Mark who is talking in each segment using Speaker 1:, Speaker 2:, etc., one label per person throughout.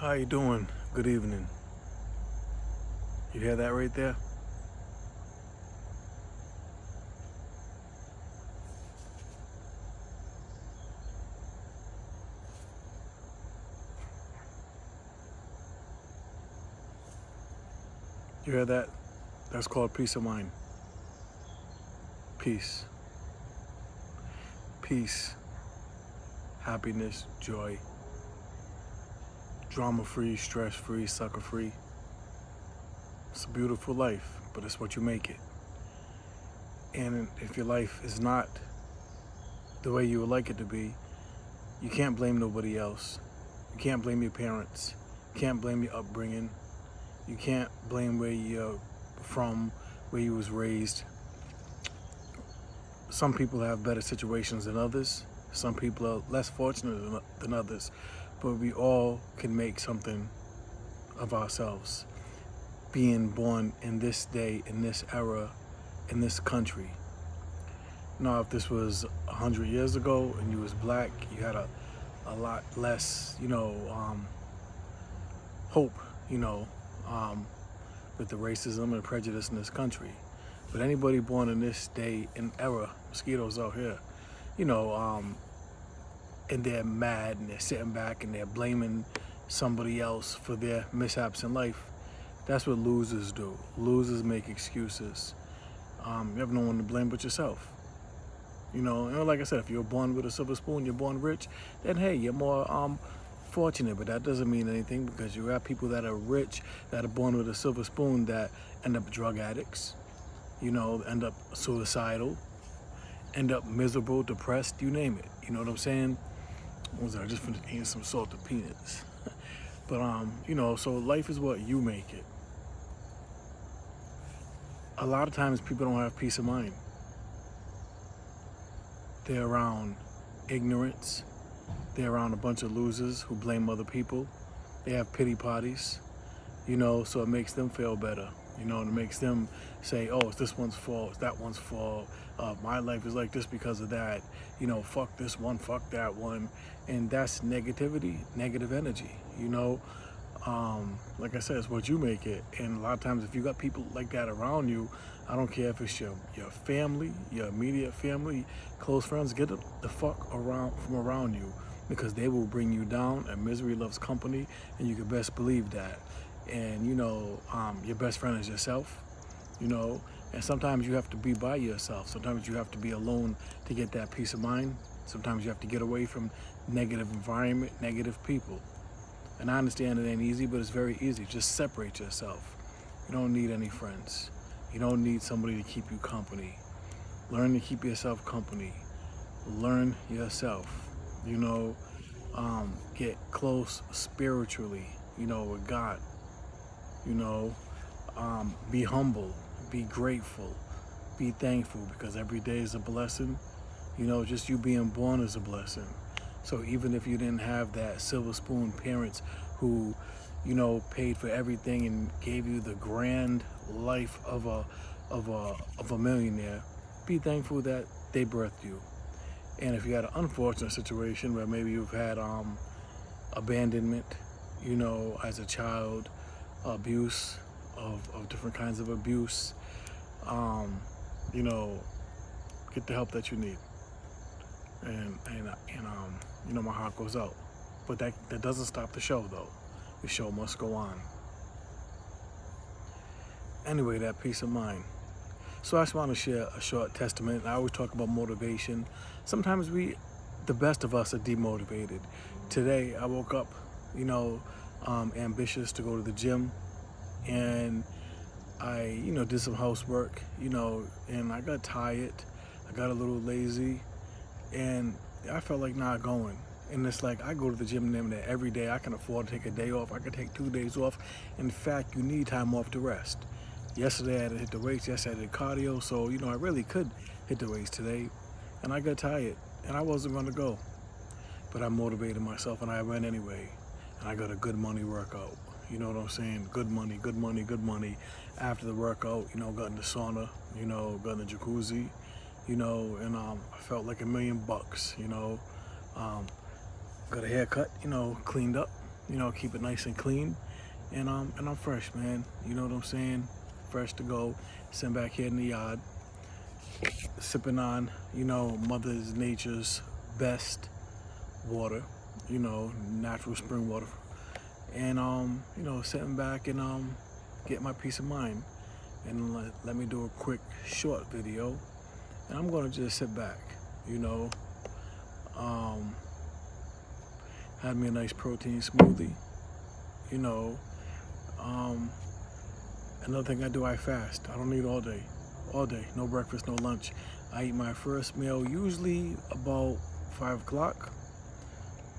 Speaker 1: How you doing? Good evening. You hear that right there? You hear that? That's called peace of mind. Peace. Peace. Happiness. Joy. Drama-free, stress-free, sucker-free. It's a beautiful life, but it's what you make it. And if your life is not the way you would like it to be, you can't blame nobody else. You can't blame your parents. You can't blame your upbringing. You can't blame where you're from, where you was raised. Some people have better situations than others. Some people are less fortunate than others, but we all can make something of ourselves. Being born in this day, in this era, in this country. Now, if this was 100 years ago and you was black, you had a lot less, hope, with the racism and prejudice in this country. But anybody born in this day and era, mosquitoes out here, and they're mad and they're sitting back and they're blaming somebody else for their mishaps in life. That's what losers do. Losers make excuses. You have no one to blame but yourself. And like I said, if you're born with a silver spoon, you're born rich, then hey, you're more fortunate. But that doesn't mean anything, because you have people that are rich, that are born with a silver spoon, that end up drug addicts, end up suicidal, end up miserable, depressed, you name it. You know what I'm saying? I just finished eating some salted peanuts. But so life is what you make it. A lot of times people don't have peace of mind. They're around ignorance. They're around a bunch of losers who blame other people. They have pity parties, so it makes them feel better. And it makes them say, oh, it's this one's fault, it's that one's fault. My life is like this because of that. Fuck this one, fuck that one. And that's negativity, negative energy, Like I said, it's what you make it. And a lot of times if you got people like that around you, I don't care if it's your family, your immediate family, close friends, get the fuck from around you, because they will bring you down, and misery loves company, and you can best believe that. And your best friend is yourself, and sometimes you have to be by yourself. Sometimes you have to be alone to get that peace of mind. Sometimes you have to get away from negative environment, negative people. And I understand it ain't easy, but it's very easy. Just separate yourself. You don't need any friends. You don't need somebody to keep you company. Learn to keep yourself company. Learn yourself. Get close spiritually, with God. Be humble, be grateful, be thankful, because every day is a blessing. Just you being born is a blessing. So even if you didn't have that silver spoon parents who, paid for everything and gave you the grand life of a millionaire, be thankful that they birthed you. And if you had an unfortunate situation where maybe you've had abandonment, as a child, abuse of different kinds of abuse, get the help that you need. And my heart goes out. But that doesn't stop the show, though. The show must go on. Anyway, that peace of mind. So I just want to share a short testament. I always talk about motivation. Sometimes the best of us are demotivated. Today, I woke up, ambitious to go to the gym, and I, did some housework, and I got tired. I got a little lazy, and I felt like not going. And it's like, I go to the gym there every day. I can afford to take a day off. I can take 2 days off. In fact, you need time off to rest. Yesterday I had to hit the weights. Yesterday I did cardio. So, I really could hit the weights today. And I got tired, and I wasn't going to go. But I motivated myself, and I went anyway. And I got a good money workout. You know what I'm saying? Good money, good money, good money. After the workout, got in the sauna, got in the jacuzzi, and I felt like $1 million, got a haircut, cleaned up, keep it nice and clean, and I'm fresh, man. You know what I'm saying? Fresh to go. Sitting back here in the yard, sipping on, Mother Nature's best water, natural spring water, and sitting back and get my peace of mind. And let me do a quick short video, and I'm gonna just sit back, had me a nice protein smoothie, you know. Another thing I do, I fast. I don't eat all day, no breakfast, no lunch. I eat my first meal usually about 5 o'clock,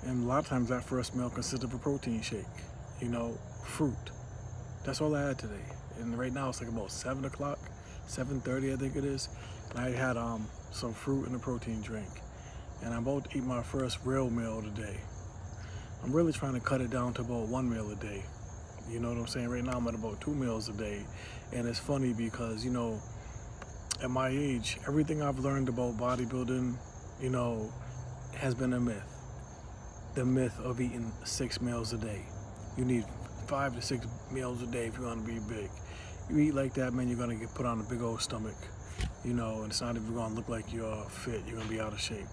Speaker 1: and a lot of times that first meal consists of a protein shake, fruit. That's all I had today. And right now it's like about 7 o'clock, 7:30 I think it is. And I had some fruit and a protein drink. And I'm about to eat my first real meal today. I'm really trying to cut it down to about 1 meal a day. You know what I'm saying? Right now I'm at about 2 meals a day. And it's funny because, at my age, everything I've learned about bodybuilding, has been a myth. The myth of eating 6 meals a day. You need 5 to 6 meals a day if you want to be big. You eat like that, man, you're gonna get put on a big old stomach, and it's not even gonna look like you're fit. You're gonna be out of shape.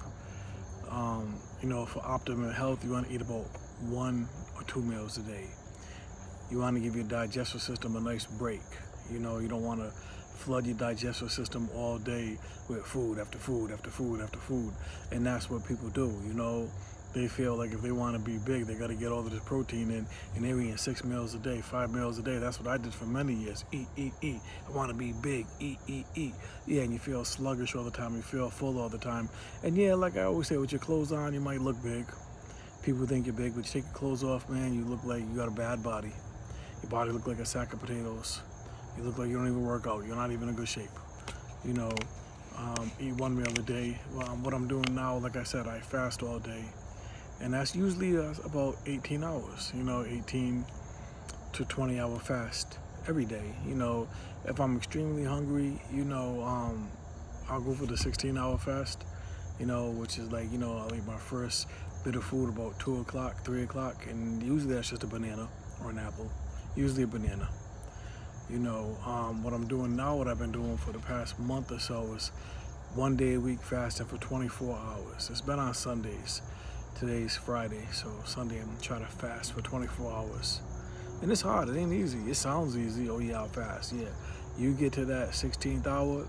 Speaker 1: For optimum health, you want to eat about 1 or 2 meals a day. You want to give your digestive system a nice break. You don't want to flood your digestive system all day with food after food after food after food, and that's what people do. They feel like if they want to be big, they got to get all of this protein in, and they're eating 6 meals a day, 5 meals a day. That's what I did for many years. Eat, eat, eat. I want to be big. Eat, eat, eat. Yeah, and you feel sluggish all the time. You feel full all the time. And yeah, like I always say, with your clothes on, you might look big. People think you're big, but you take your clothes off, man, you look like you got a bad body. Your body look like a sack of potatoes. You look like you don't even work out. You're not even in good shape. Eat 1 meal a day. What I'm doing now, like I said, I fast all day. And that's usually about 18 hours, 18 to 20 hour fast every day. If I'm extremely hungry, I'll go for the 16-hour fast, which is like, I'll eat my first bit of food about 2 o'clock, 3 o'clock, and usually that's just a banana or an apple, usually a banana. What I'm doing now, what I've been doing for the past month or so is 1 day a week fasting for 24 hours. It's been on Sundays. Today's Friday, so Sunday I'm trying to fast for 24 hours. And it's hard, it ain't easy. It sounds easy, oh yeah, I'll fast, yeah. You get to that 16th hour,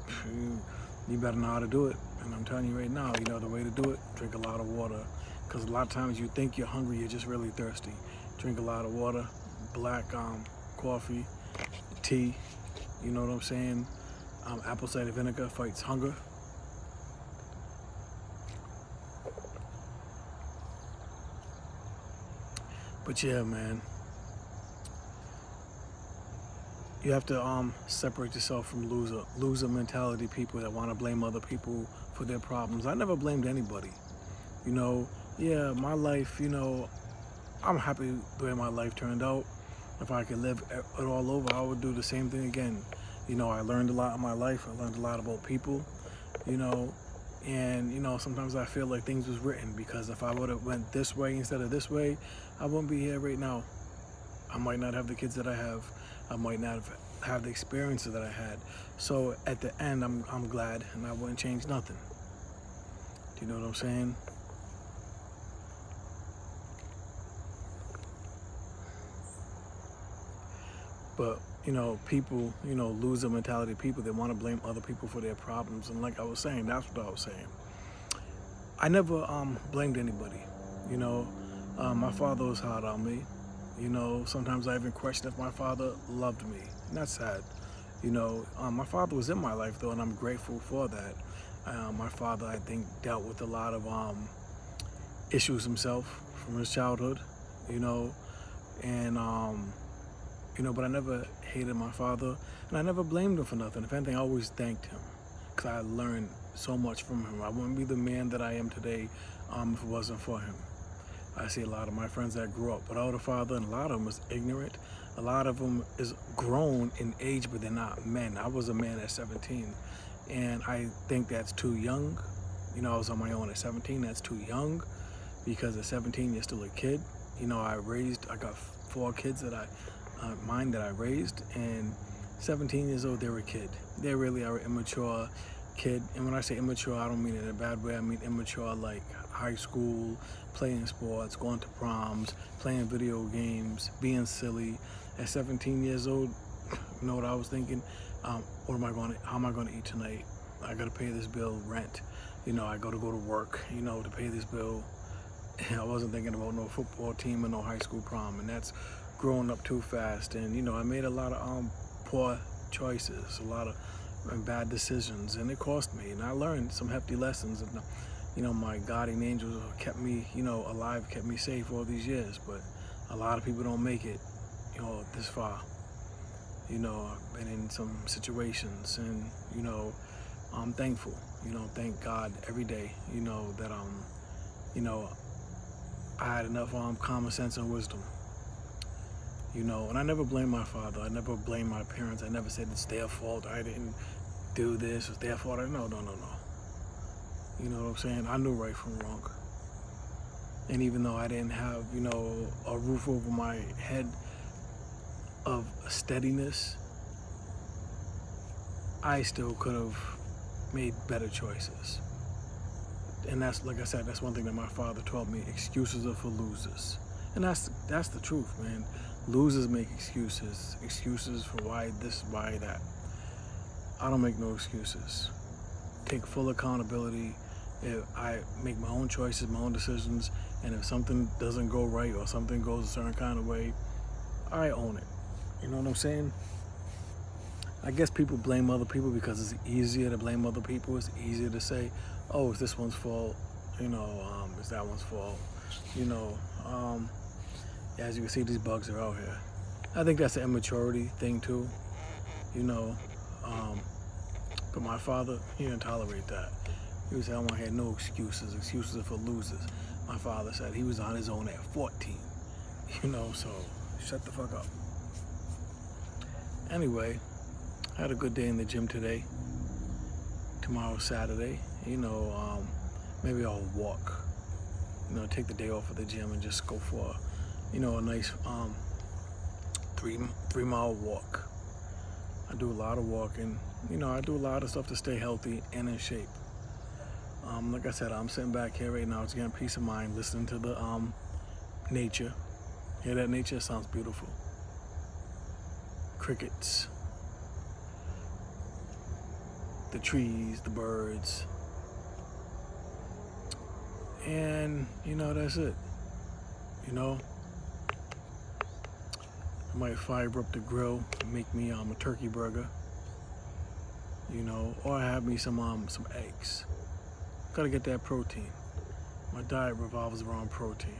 Speaker 1: you better know how to do it. And I'm telling you right now, the way to do it, drink a lot of water. Because a lot of times you think you're hungry, you're just really thirsty. Drink a lot of water, black coffee, tea, you know what I'm saying? Apple cider vinegar fights hunger. But yeah, man, you have to separate yourself from loser mentality people that want to blame other people for their problems. I never blamed anybody. Yeah, my life, I'm happy the way my life turned out. If I could live it all over, I would do the same thing again. I learned a lot in my life. I learned a lot about people, and sometimes I feel like things was written, because if I would have went this way instead of this way, I wouldn't be here right now. I might not have the kids that I have. I might not have the experiences that I had. So at the end, I'm glad, and I wouldn't change nothing. Do you know what I'm saying? But people, loser mentality people, they want to blame other people for their problems. And like I was saying, that's what I was saying. I never blamed anybody. My father was hard on me. Sometimes I even question if my father loved me. And that's sad. My father was in my life though, and I'm grateful for that. My father, I think, dealt with a lot of issues himself from his childhood, and but I never hated my father, and I never blamed him for nothing. If anything, I always thanked him, because I learned so much from him. I wouldn't be the man that I am today if it wasn't for him. I see a lot of my friends that grew up without a father, and a lot of them is ignorant. A lot of them is grown in age, but they're not men. I was a man at 17, and I think that's too young. I was on my own at 17. That's too young, because at 17 you're still a kid. I got 4 kids mine that I raised, and 17 years old, they're a kid. They really are an immature kid. And when I say immature, I don't mean it in a bad way. I mean immature like high school, playing sports, going to proms, playing video games, being silly. At 17 years old, you know what I was thinking? How am I going to eat tonight? I got to pay this bill, rent. I got to go to work, to pay this bill. I wasn't thinking about no football team or no high school prom, and that's growing up too fast. And I made a lot of poor choices, a lot of bad decisions, and it cost me. And I learned some hefty lessons. And my guardian angels kept me, alive, kept me safe all these years. But a lot of people don't make it, this far. I've been in some situations, and I'm thankful. Thank God every day. That I had enough common sense and wisdom. And I never blamed my father. I never blamed my parents. I never said it's their fault. I didn't do this. It's their fault. No. You know what I'm saying? I knew right from wrong. And even though I didn't have, a roof over my head of steadiness, I still could have made better choices. And that's, like I said, that's one thing that my father taught me. Excuses are for losers. And that's the truth, man. Losers make excuses for why this, why that. I don't make no excuses. Take full accountability. If I make my own choices, my own decisions, and if something doesn't go right or something goes a certain kind of way, I own it. You know what I'm saying? I guess people blame other people because it's easier to blame other people. It's easier to say, oh, it's this one's fault, it's that one's fault, as you can see, these bugs are out here. I think that's an immaturity thing too, but my father, he didn't tolerate that. He would say, I don't want to hear no excuses. Excuses are for losers. My father said he was on his own at 14, so shut the fuck up. Anyway, I had a good day in the gym today. Tomorrow's Saturday. Maybe I'll walk. Take the day off of the gym and just go for, a nice 3-mile walk. I do a lot of walking. I do a lot of stuff to stay healthy and in shape. Like I said, I'm sitting back here right now, just getting peace of mind, listening to the nature. Hear that nature? It sounds beautiful. Crickets, the trees, the birds, and that's it. I might fire up the grill, make me a turkey burger, or have me some eggs. Gotta get that protein. My diet revolves around protein.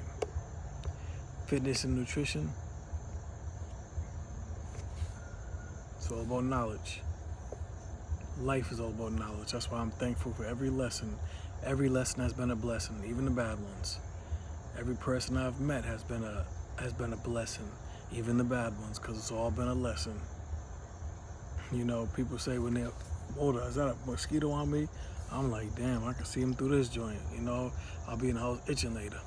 Speaker 1: Fitness and nutrition, it's all about knowledge. Life is all about knowledge. That's why I'm thankful for every lesson. Every lesson has been a blessing, even the bad ones. Every person I've met has been a blessing, even the bad ones, because it's all been a lesson. People say when they're older, is that a mosquito on me? I'm like, damn, I can see him through this joint. I'll be in the house itching later.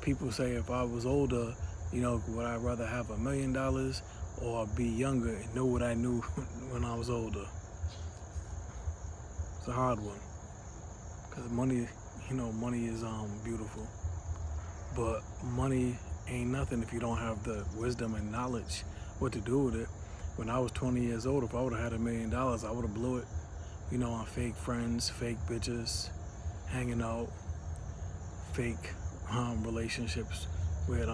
Speaker 1: People say if I was older, would I rather have $1 million or be younger and know what I knew when I was older? It's a hard one, because money is beautiful, but money ain't nothing if you don't have the wisdom and knowledge what to do with it. When I was 20 years old, if I would have had $1 million, I would have blew it, on fake friends, fake bitches, hanging out, fake relationships with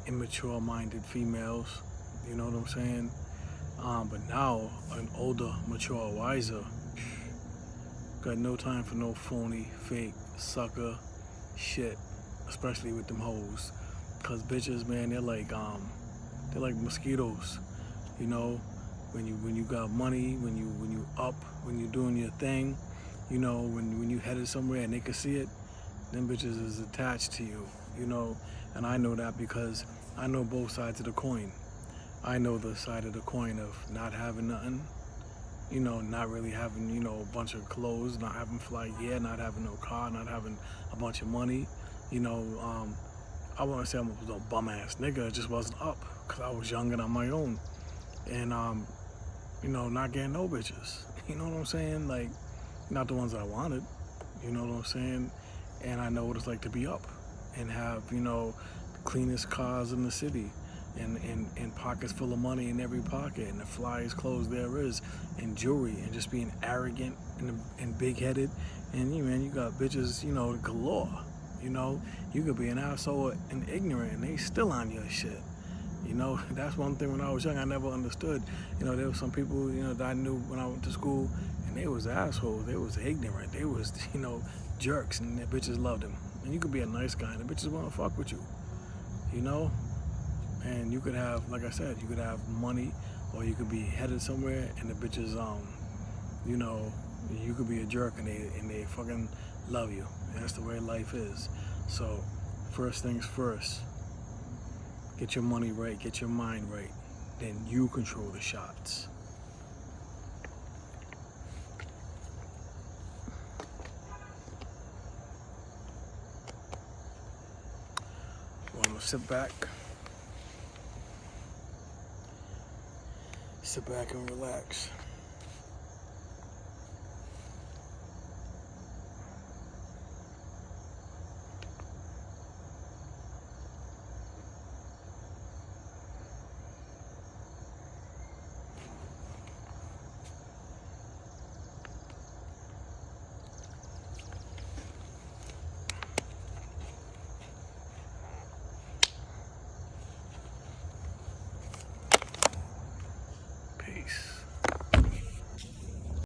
Speaker 1: immature-minded females. You know what I'm saying? But now, an older, mature, wiser, got no time for no phony, fake, sucker shit, especially with them hoes. Cause bitches, man, they're like mosquitoes. When you got money, when you up, when you doing your thing, when you headed somewhere and they can see it, them bitches is attached to you, And I know that because I know both sides of the coin. I know the side of the coin of not having nothing, not really having, a bunch of clothes, not having fly gear, not having no car, not having a bunch of money, I wouldn't say I was a bum ass nigga. It just wasn't up because I was young and on my own, and you know, not getting no bitches. You know what I'm saying? Like, not the ones I wanted. You know what I'm saying? And I know what it's like to be up and have, you know, the cleanest cars in the city and pockets full of money in every pocket and the flyest clothes there is and jewelry and just being arrogant and big-headed. And you, man, you got bitches, you know, galore. You know, you could be an asshole and ignorant and they still on your shit. You know, that's one thing when I was young I never understood. You know, there were some people, you know, that I knew when I went to school and they was assholes, they was ignorant, they was, you know, jerks, and the bitches loved them. And you could be a nice guy and the bitches wanna fuck with you. You know? And you could have, like I said, you could have money or you could be headed somewhere and the bitches, you know, you could be a jerk and they fucking love you. And that's the way life is. So, first things first. Get your money right, get your mind right, then you control the shots. Want to sit back and relax.